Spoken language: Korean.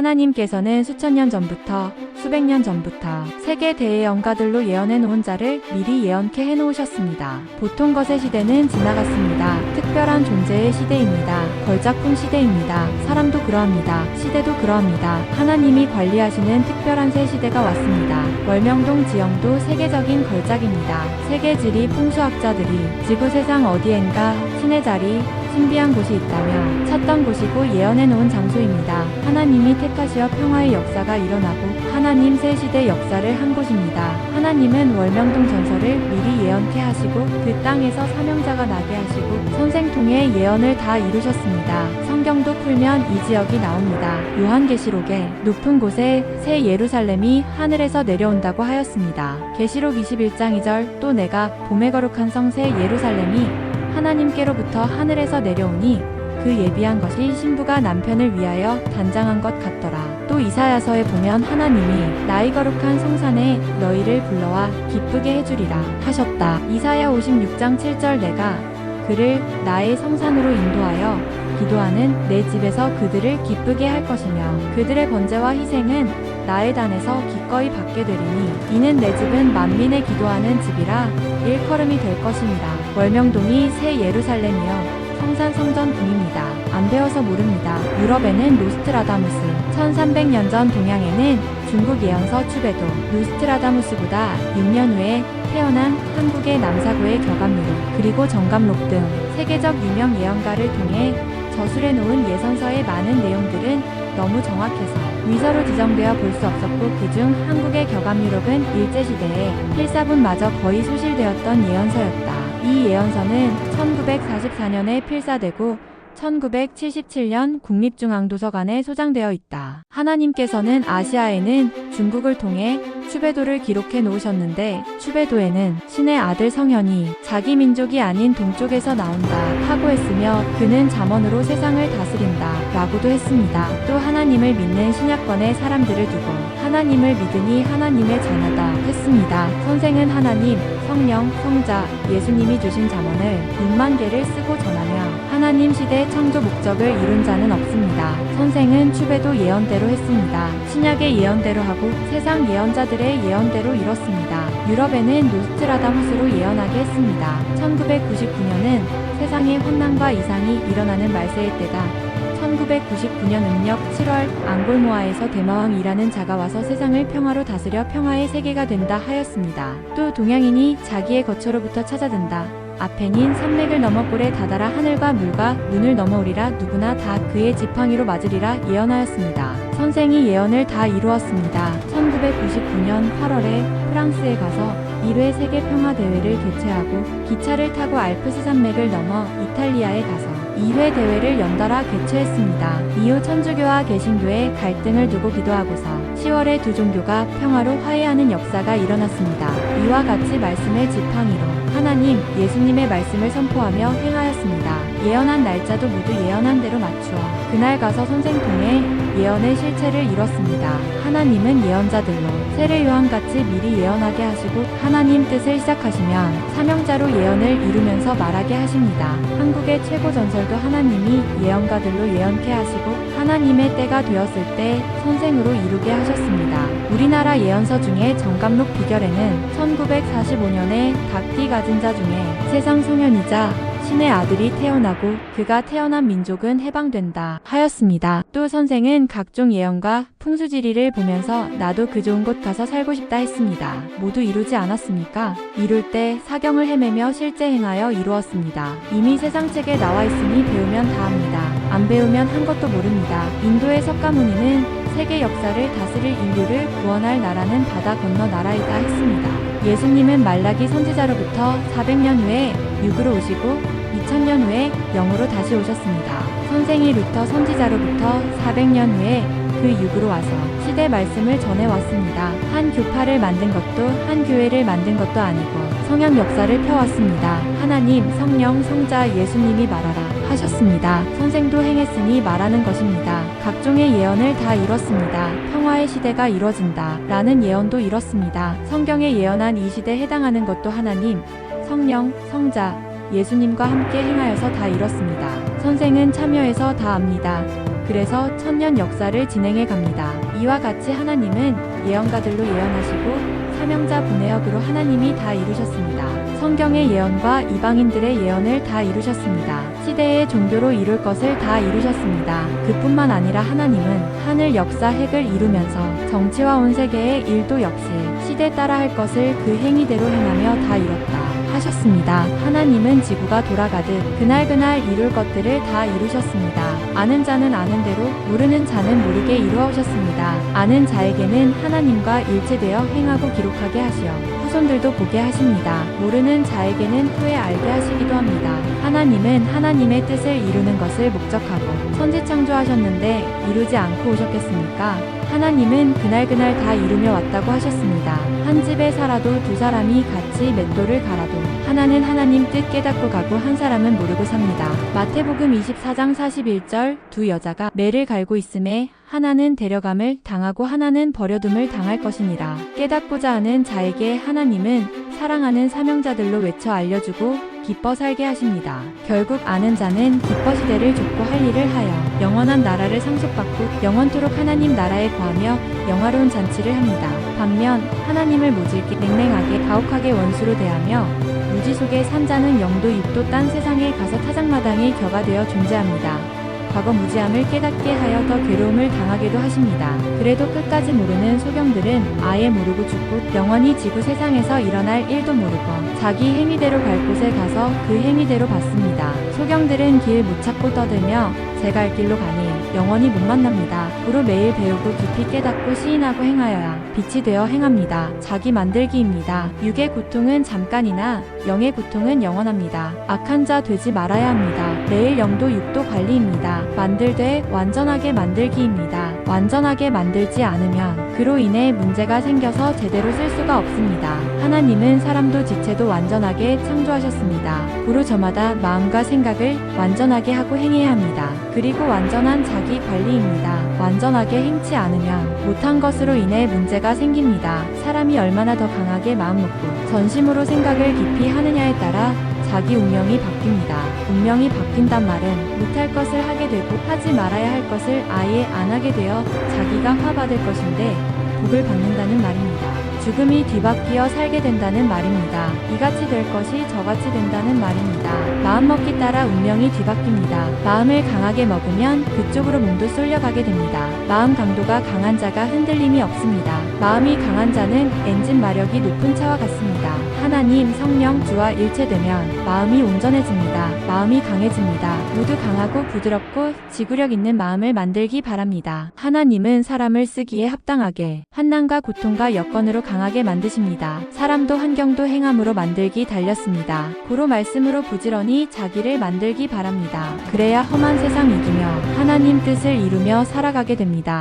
하나님께서는 수천 년 전부터, 수백 년 전부터 세계 대예언가들로 예언해 놓은 자를 미리 예언케 해놓으셨습니다. 보통 것의 시대는 지나갔습니다. 특별한 존재의 시대입니다. 걸작품 시대입니다. 사람도 그러합니다. 시대도 그러합니다. 하나님이 관리하시는 특별한 새 시대가 왔습니다. 월명동 지형도 세계적인 걸작입니다. 세계 지리 풍수학자들이 지구 세상 어디엔가 신의 자리, 신비한 곳이 있다며 찾던 곳이고 예언해 놓은 장소입니다. 하나님이 택하시어 평화의 역사가 일어나고 하나님 새 시대 역사를 한 곳입니다. 하나님은 월명동 전설을 미리 예언케 하시고 그 땅에서 사명자가 나게 하시고 선생 통해 예언을 다 이루셨습니다. 성경도 풀면 이 지역이 나옵니다. 요한계시록에 높은 곳에 새 예루살렘이 하늘에서 내려온다고 하였습니다. 계시록 21장 2절 또 내가 봄에 거룩한 성 새 예루살렘이 하나님께로부터 하늘에서 내려오니 그 예비한 것이 신부가 남편을 위하여 단장한 것 같더라. 또 이사야서에 보면 하나님이 나의 거룩한 성산에 너희를 불러와 기쁘게 해주리라 하셨다. 이사야 56장 7절 내가 그를 나의 성산으로 인도하여 기도하는 내 집에서 그들을 기쁘게 할 것이며 그들의 번제와 희생은 나의 단에서 기꺼이 받게 되리니 이는 내 집은 만민의 기도하는 집이라 일컬음이 될 것입니다. 월명동이 새 예루살렘이여 성산 성전궁입니다. 안 배워서 모릅니다. 유럽에는 노스트라다무스, 1300년 전 동양에는 중국 예언서 추베도, 노스트라다무스보다 6년 후에 태어난 한국의 남사고의 격암유로, 그리고 정감록 등 세계적 유명 예언가를 통해 저술해 놓은 예선서의 많은 내용들은 너무 정확해서 위서로 지정되어 볼 수 없었고 그중 한국의 격암유록은 일제시대에 필사본마저 거의 소실되었던 예언서였다. 이 예언서는 1944년에 필사되고 1977년 국립중앙도서관에 소장되어 있다. 하나님께서는 아시아에는 중국을 통해 추베도를 기록해 놓으셨는데 추베도에는 신의 아들 성현이 자기 민족이 아닌 동쪽에서 나온다 하고 했으며 그는 잠언으로 세상을 다스린다 라고도 했습니다. 또 하나님을 믿는 신약권의 사람들을 두고 하나님을 믿으니 하나님의 자녀다 했습니다. 선생은 하나님, 성령, 성자, 예수님이 주신 잠언을 6만 개를 쓰고 전하며 하나님 시대 창조 목적을 이룬 자는 없습니다. 선생은 추베도 예언대로 했습니다. 신약의 예언대로 하고 세상 예언자들의 예언대로 이뤘습니다. 유럽에는 노스트라다무스로 예언하게 했습니다. 1999년은 세상에 환난과 이상이 일어나는 말세의 때다. 1999년 음력 7월 앙골모아에서 대마왕이라는 자가 와서 세상을 평화로 다스려 평화의 세계가 된다 하였습니다. 또 동양인이 자기의 거처로부터 찾아든다. 아펜인 산맥을 넘어 꼴에 다다라 하늘과 물과 눈을 넘어오리라 누구나 다 그의 지팡이로 맞으리라 예언하였습니다. 선생이 예언을 다 이루었습니다. 1999년 8월에 프랑스에 가서 1회 세계 평화 대회를 개최하고 기차를 타고 알프스 산맥을 넘어 이탈리아에 가서 2회 대회를 연달아 개최했습니다. 이후 천주교와 개신교의 갈등을 두고 기도하고서 10월에 두 종교가 평화로 화해하는 역사가 일어났습니다. 이와 같이 말씀의 지팡이로 하나님, 예수님의 말씀을 선포하며 행하였습니다. 예언한 날짜도 모두 예언한 대로 맞추어 그날 가서 선생 통해 예언의 실체를 이뤘습니다. 하나님은 예언자들로 세례 요한같이 미리 예언하게 하시고 하나님 뜻을 시작하시면 사명자로 예언을 이루면서 말하게 하십니다. 한국의 최고 전설도 하나님이 예언가들로 예언케 하시고 하나님의 때가 되었을 때 선생으로 이루게 하셨습니다. 우리나라 예언서 중에 정감록 비결에는 1945년에 닭띠 가진 자 중에 세상 소년이자 신의 아들이 태어나고 그가 태어난 민족은 해방된다 하였습니다. 또 선생은 각종 예언과 풍수지리를 보면서 나도 그 좋은 곳 가서 살고 싶다 했습니다. 모두 이루지 않았습니까? 이룰 때 사경을 헤매며 실제 행하여 이루었습니다. 이미 세상책에 나와 있으니 배우면 다 합니다. 안 배우면 한 것도 모릅니다. 인도의 석가모니는 세계 역사를 다스릴 인류를 구원할 나라는 바다 건너 나라이다 했습니다. 예수님은 말라기 선지자로부터 400년 후에 육으로 오시고 2000년 후에 영으로 다시 오셨습니다. 선생이 루터 선지자로부터 400년 후에 그 육으로 와서 시대 말씀을 전해왔습니다. 한 교파를 만든 것도 한 교회를 만든 것도 아니고 성약 역사를 펴왔습니다. 하나님, 성령, 성자, 예수님이 말하라 하셨습니다. 선생도 행했으니 말하는 것입니다. 각종의 예언을 다 이뤘습니다. 평화의 시대가 이뤄진다 라는 예언도 이뤘습니다. 성경에 예언한 이 시대에 해당하는 것도 하나님, 성령, 성자, 예수님과 함께 행하여서 다 이뤘습니다. 선생은 참여해서 다 압니다. 그래서 천년 역사를 진행해 갑니다. 이와 같이 하나님은 예언가들로 예언하시고 사명자 분해역으로 하나님이 다 이루셨습니다. 성경의 예언과 이방인들의 예언을 다 이루셨습니다. 시대의 종교로 이룰 것을 다 이루셨습니다. 그뿐만 아니라 하나님은 하늘 역사 핵을 이루면서 정치와 온 세계의 일도 역시 시대 따라 할 것을 그 행위대로 행하며 다 이뤘다 하셨습니다. 하나님은 지구가 돌아가듯 그날그날 이룰 것들을 다 이루셨습니다. 아는 자는 아는 대로 모르는 자는 모르게 이루어 오셨습니다. 아는 자에게는 하나님과 일체되어 행하고 기록하게 하시어 후손들도 보게 하십니다. 모르는 자에게는 후에 알게 하시기도 합니다. 하나님은 하나님의 뜻을 이루는 것을 목적하고 천지 창조하셨는데 이루지 않고 오셨겠습니까? 하나님은 그날그날 다 이루며 왔다고 하셨습니다. 한 집에 살아도 두 사람이 같이 맷돌을 갈아도 하나는 하나님 뜻 깨닫고 가고 한 사람은 모르고 삽니다. 마태복음 24장 41절 두 여자가 매를 갈고 있음에 하나는 데려감을 당하고 하나는 버려둠을 당할 것이니라. 깨닫고자 하는 자에게 하나님은 사랑하는 사명자들로 외쳐 알려주고 기뻐 살게 하십니다. 결국 아는 자는 기뻐 시대를 좁고 할 일을 하여 영원한 나라를 상속받고 영원토록 하나님 나라에 거하며 영화로운 잔치를 합니다. 반면 하나님을 모질게 냉랭하게 가혹하게 원수로 대하며 무지 속에 산 자는 영도 입도 딴 세상에 가서 타작마당의 격가 되어 존재합니다. 과거 무지함을 깨닫게 하여 더 괴로움을 당하게도 하십니다. 그래도 끝까지 모르는 소경들은 아예 모르고 죽고 영원히 지구 세상에서 일어날 일도 모르고 자기 행위대로 갈 곳에 가서 그 행위대로 받습니다. 소경들은 길 못 찾고 떠들며 제 갈 길로 가니 영원히 못 만납니다. 고로 매일 배우고 깊이 깨닫고 시인하고 행하여야 빛이 되어 행합니다. 자기 만들기입니다. 육의 고통은 잠깐이나 영의 고통은 영원합니다. 악한 자 되지 말아야 합니다. 매일 영도 육도 관리입니다. 만들되 완전하게 만들기입니다. 완전하게 만들지 않으면 그로 인해 문제가 생겨서 제대로 쓸 수가 없습니다. 하나님은 사람도 지체도 완전하게 창조하셨습니다. 고로 저마다 마음과 생각을 완전하게 하고 행해야 합니다. 그리고 완전한 자기 관리입니다. 완전하게 행치 않으면 못한 것으로 인해 문제가 생깁니다. 사람이 얼마나 더 강하게 마음 먹고 전심으로 생각을 깊이 하느냐에 따라 자기 운명이 바뀝니다. 운명이 바뀐단 말은 못할 것을 하게 되고 하지 말아야 할 것을 아예 안 하게 되어 자기가 화받을 것인데 복을 받는다는 말입니다. 죽음이 뒤바뀌어 살게 된다는 말입니다. 이같이 될 것이 저같이 된다는 말입니다. 마음먹기 따라 운명이 뒤바뀝니다. 마음을 강하게 먹으면 그쪽으로 몸도 쏠려가게 됩니다. 마음 강도가 강한 자가 흔들림이 없습니다. 마음이 강한 자는 엔진 마력이 높은 차와 같습니다. 하나님, 성령, 주와 일체되면 마음이 온전해집니다. 마음이 강해집니다. 모두 강하고 부드럽고 지구력 있는 마음을 만들기 바랍니다. 하나님은 사람을 쓰기에 합당하게 환난과 고통과 여건으로 강하게 만드십니다. 사람도 환경도 행함으로 만들기 달렸습니다. 고로 말씀으로 부지런히 자기를 만들기 바랍니다. 그래야 험한 세상 이기며 하나님 뜻을 이루며 살아가게 됩니다.